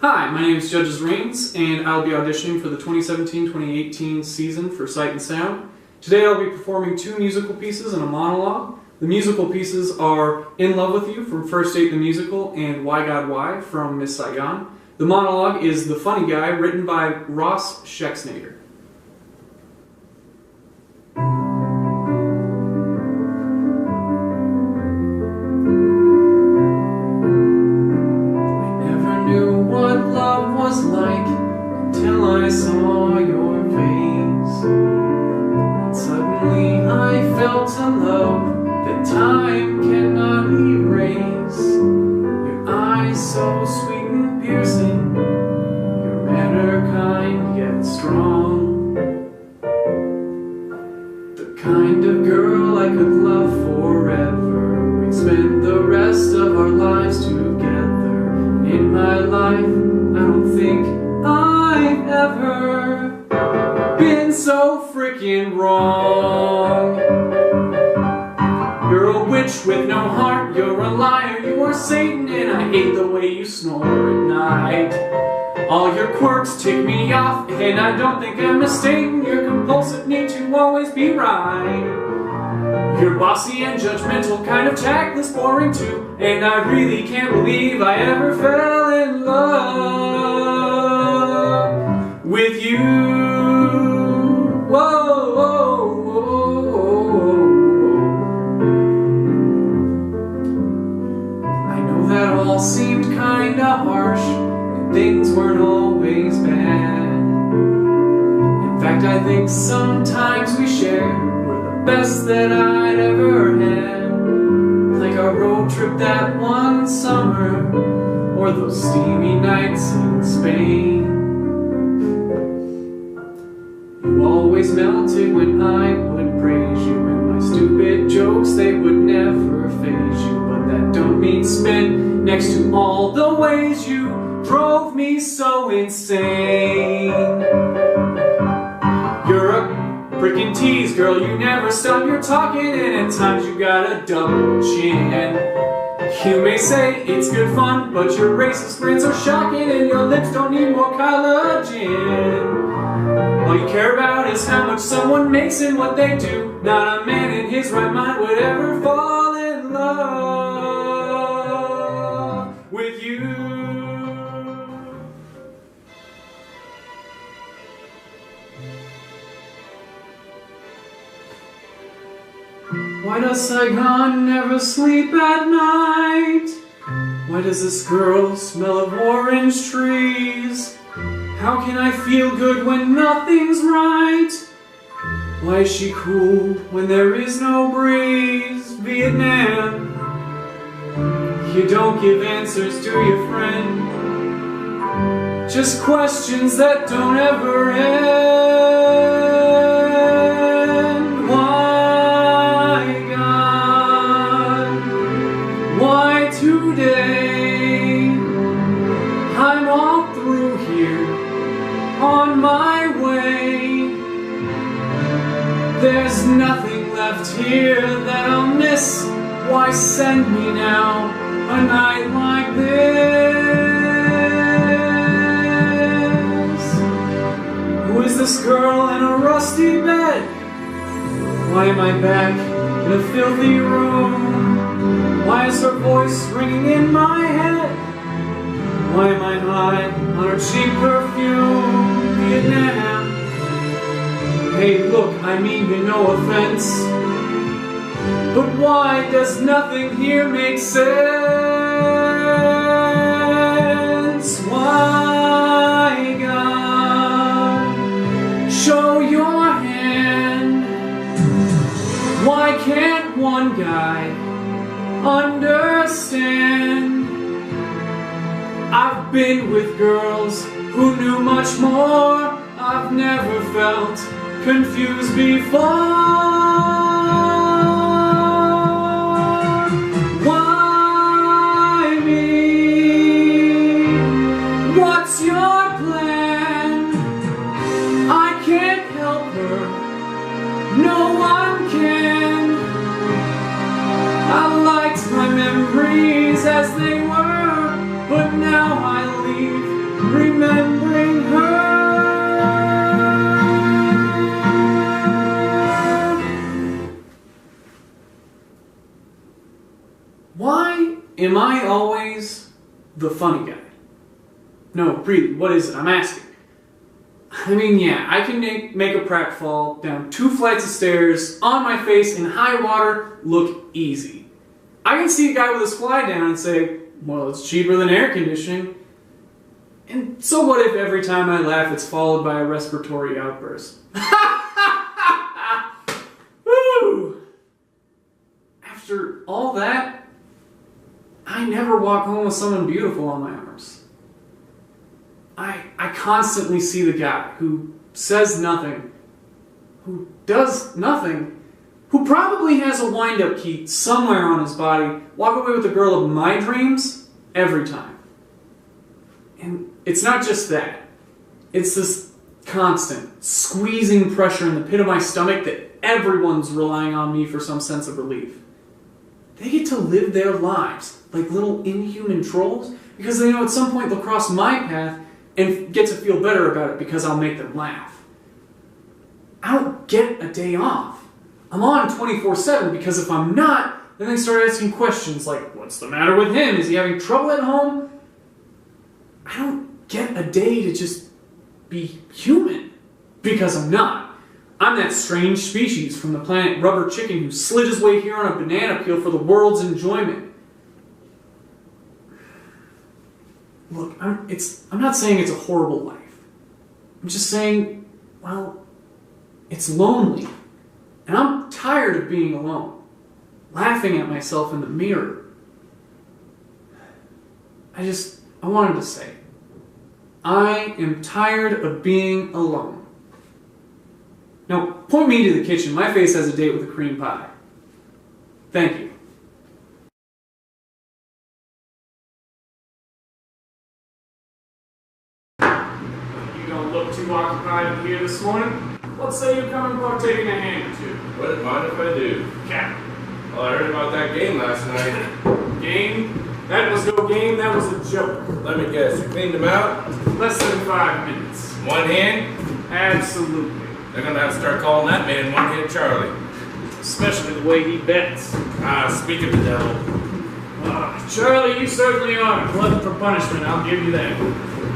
Hi, my name is Judges Reigns, and I'll be auditioning for the 2017-2018 season for Sight and Sound. Today I'll be performing two musical pieces and a monologue. The musical pieces are In Love With You from First Date the Musical and Why God Why from Miss Saigon. The monologue is The Funny Guy, written by Ross Schexnayder. Was like until I saw your face, and suddenly I felt a love that time cannot erase. Your eyes so sweet and piercing, your manner kind yet strong, the kind of girl I could love forever. We'd spend the rest of our lives together. In my life I don't think I've ever been so freaking wrong. You're a witch with no heart, you're a liar, you are Satan, and I hate the way you snore at night. All your quirks tick me off, and I don't think I'm mistaken. Your compulsive need to always be right. You're bossy and judgmental, kind of tactless, boring too, and I really can't believe I ever fell in love with you. Whoa, whoa, whoa. I know that all seemed kinda harsh, and things weren't always bad. In fact, I think sometimes we shared best that I'd ever had, like our road trip that one summer, or those steamy nights in Spain. You always melted when I would praise you, and my stupid jokes, they would never faze you. But that don't mean spin next to all the ways you drove me so insane. You're a freaking tease, girl, you never stop your talking, and at times you got a double chin. You may say it's good fun, but your racist grins are shocking, and your lips don't need more collagen. All you care about is how much someone makes and what they do. Not a man in his right mind would ever fall in love with you. Why does Saigon never sleep at night? Why does this girl smell of orange trees? How can I feel good when nothing's right? Why is she cool when there is no breeze? Vietnam, you don't give answers to your friend, just questions that don't ever end. Why today? I'm all through here, on my way. There's nothing left here that I'll miss. Why send me now, a night like this? Who is this girl in a rusty bed? Why am I back in a filthy room? Why is her voice ringing in my head? Why am I high on her cheap perfume? Vietnam. Hey, look, I mean you no offense, but why does nothing here make sense? Why, God, show your hand? Why can't one guy understand? I've been with girls who knew much more. I've never felt confused before. Why me? What's your plan? I can't help her, no one can. I liked my memories as they were, but now I leave remembering her. Why am I always the funny guy? No, really, what is it? I'm asking. I mean, yeah, I can make a pratfall down 2 flights of stairs, on my face, in high water, look easy. I can see a guy with his fly down and say, well, it's cheaper than air conditioning. And so what if every time I laugh it's followed by a respiratory outburst? Woo! After all that, I never walk home with someone beautiful on my arms. I constantly see the guy who says nothing, who does nothing, who probably has a wind-up key somewhere on his body, walk away with the girl of my dreams every time. And it's not just that. It's this constant squeezing pressure in the pit of my stomach that everyone's relying on me for some sense of relief. They get to live their lives like little inhuman trolls because they know at some point they'll cross my path and get to feel better about it because I'll make them laugh. I don't get a day off. I'm on 24/7 because if I'm not, then they start asking questions like, what's the matter with him? Is he having trouble at home? I don't get a day to just be human because I'm not. I'm that strange species from the planet Rubber Chicken who slid his way here on a banana peel for the world's enjoyment. Look, I'm not saying it's a horrible life. I'm just saying, well, it's lonely. And I'm tired of being alone, laughing at myself in the mirror. I wanted to say, I am tired of being alone. Now, point me to the kitchen. My face has a date with a cream pie. Thank you. Look too occupied up here this morning. Let's say you come and partake in a hand or two. Wouldn't mind if I do. Cap. Well, I heard about that game last night. Game? That was no game, that was a joke. Let me guess, you cleaned them out? Less than 5 minutes. One hand? Absolutely. They're gonna have to start calling that man One-Hit Charlie. Especially the way he bets. Speak of the devil. Charlie, you certainly are glutton for punishment, I'll give you that.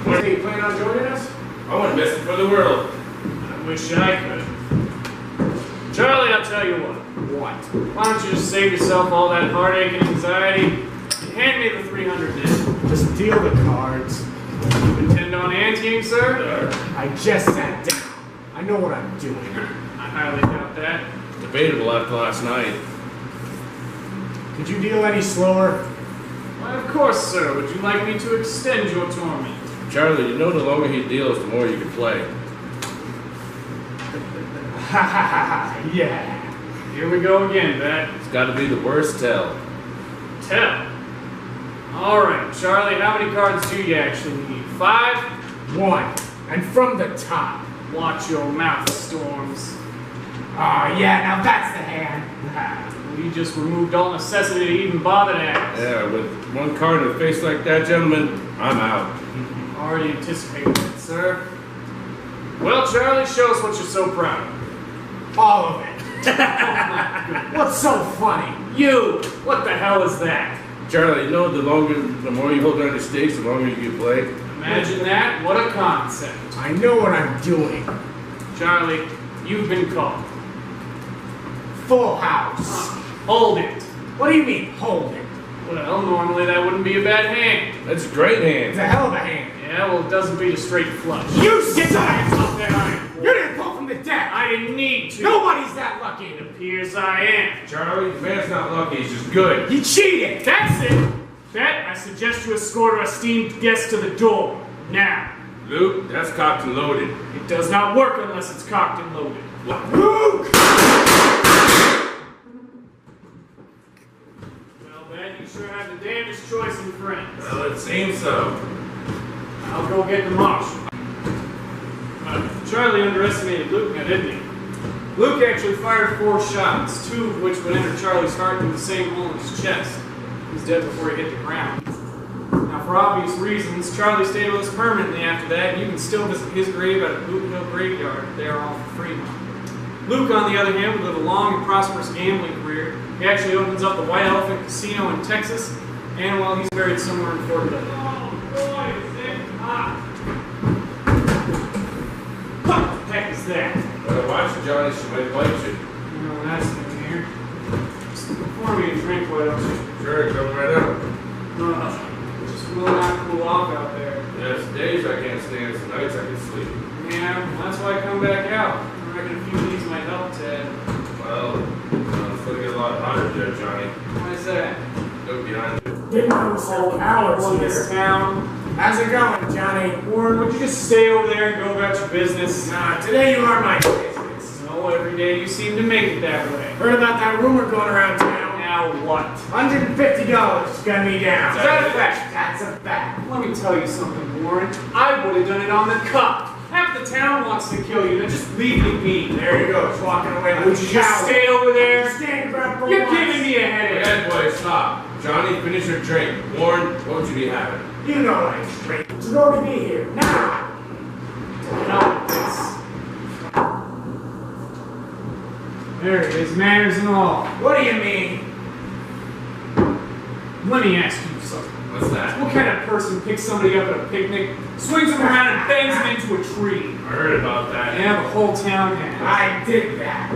What, are you planning on joining us? I wouldn't miss it for the world. I wish I could. Charlie, I'll tell you what. What? Why don't you just save yourself all that heartache and anxiety and hand me the 300 then? Just deal the cards. You intend on anteing, sir? I just sat down. I know what I'm doing. I highly doubt that. Debatable after last night. Could you deal any slower? Why, of course, sir. Would you like me to extend your torment? Charlie, you know the longer he deals, the more you can play. Ha ha ha ha, yeah. Here we go again, Bet. It's gotta be the worst tell. Tell. Alright, Charlie, how many cards do you actually need? 5? 1. And from the top. Watch your mouth, Storms. Oh yeah, now that's the hand. We just removed all necessity to even bother to ask. Yeah, with one card in the face like that, gentlemen, I'm out. Already anticipated it, sir. Well, Charlie, show us what you're so proud of. All of it. What's so funny? You! What the hell is that? Charlie, you know the more you hold on to stakes, the longer you can play. Imagine that. What a concept. I know what I'm doing. Charlie, you've been called. Full house. Hold it. What do you mean, hold it? Well, normally that wouldn't be a bad hand. That's a great It's hand. a hell of a hand. Yeah, well, it doesn't beat a straight flush. You suck! Stop that iron. You didn't pull from the deck. I didn't need to. Nobody's that lucky. It appears I am. Charlie, the man's not lucky, he's just good. He cheated. That's it. Bet, I suggest you escort our esteemed guest to the door. Now. Luke, that's cocked and loaded. It does not work unless it's cocked and loaded. Luke! Well, Ben, you sure have the damnedest choice in friends. Well, it seems so. I'll go get the marshal. Charlie underestimated Luke now, didn't he? Luke actually fired 4 shots, 2 of which would enter Charlie's heart through the same hole in his chest. He was dead before he hit the ground. Now for obvious reasons, Charlie stayed with us permanently after that, and you can still visit his grave at a Boot Hill graveyard. They are all for free. Luke, on the other hand, would live a long and prosperous gambling career. He actually opens up the White Elephant Casino in Texas, and while he's buried somewhere in Fort Dudley. Oh boy, is it hot! What the heck is that? Watch it, Johnny. She might bite you. No, that's in here. Just pour me a drink, why don't you? Sure, come right out. It's just will not cool off out there. Yes, days I can't stand, some nights I can sleep. Yeah, well, that's why I come back out. I reckon a few of these might help, Ted. Well, it's going to get a lot hotter there, Johnny. Why is that? Look behind you. Been on some hours In this here. town. How's it going, Johnny? Warren, would you just stay over there and go about your business? Nah, today you are my business. No, every day you seem to make it that way. Heard about that rumor going around town? Now what? $150 got me down. Is that a fact? That's a fact. Let me tell you something, Warren. I would have done it on the cup. Half the town wants to kill you, then just leave me be. There you go, he's walking away like Would you just stay over there? Stand around for You're once. giving me a headache. Bad boy, stop. Johnny, finish your drink. Warren, what would you be having? You know I'm straight. It's going to be here. Now! No, it's... There it is, manners and all. What do you mean? Let me ask you something. What's that? What kind of person picks somebody up at a picnic, swings them around and bangs them into a tree? I heard about that. Yeah, the whole town has. I did that.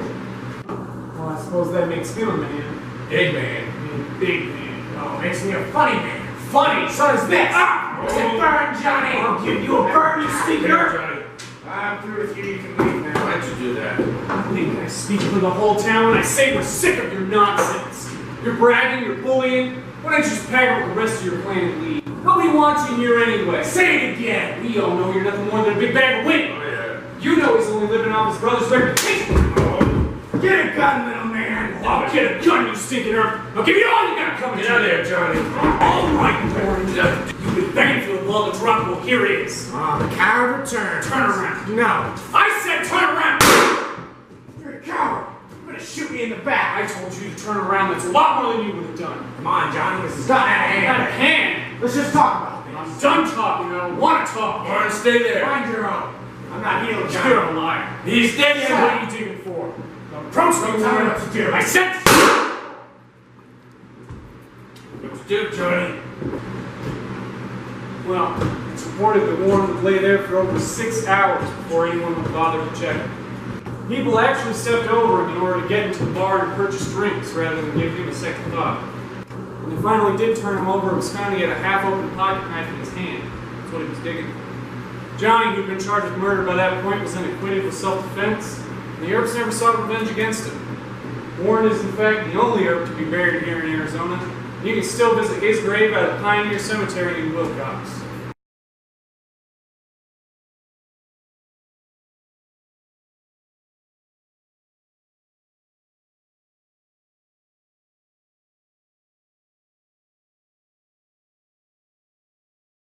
Well, I suppose that makes him a man. Big man. I mean, big man. Oh, makes me a funny man. Funny! So is this. Ah! It's a burn, Johnny. I'll give you a burn, you stinker! Johnny, I'm through with you. You can leave now. why'd you do that? I think I speak for the whole town when I say we're sick of your nonsense. You're bragging, you're bullying. Why don't you just pack up the rest of your plan and leave? Nobody wants you here anyway. Say it again. We all know you're nothing more than a big bag of wind. Oh, yeah. You know he's only living off his brother's reputation. Get a gun, little man. Oh, get a gun, you stinking earth. I'll give you all you got coming. Get out of there, Johnny. All right, Warren. You've been begging for the law to drop. Well, here it is. Oh, the coward returns. Turn around. No. I said turn around. You're a coward. You're gonna shoot me in the back. I told you to turn around. That's a lot more than you would have done. Come on, Johnny. This has gotten out of hand. Out of hand. Let's just talk about this. I'm done talking. I don't want to talk. Warren, stay there. Find your own. I'm not healed, Johnny. You're a liar. He's dead, What Johnny. are you digging for? Approach me, Tell me Warren. what to do. I said. What you do, Johnny? Well, it's reported that Warren would lay there for over 6 hours before anyone would bother to check him. People actually stepped over him in order to get into the bar and purchase drinks rather than give him a second thought. When they finally did turn him over, it was found he had a half-open pocket knife in his hand. That's what he was digging for. Johnny, who'd been charged with murder by that point, was then acquitted with self-defense, and the Earps never sought revenge against him. Warren is, in fact, the only Earp to be buried here in Arizona. You can still visit his grave at the Pioneer Cemetery in Wilcox.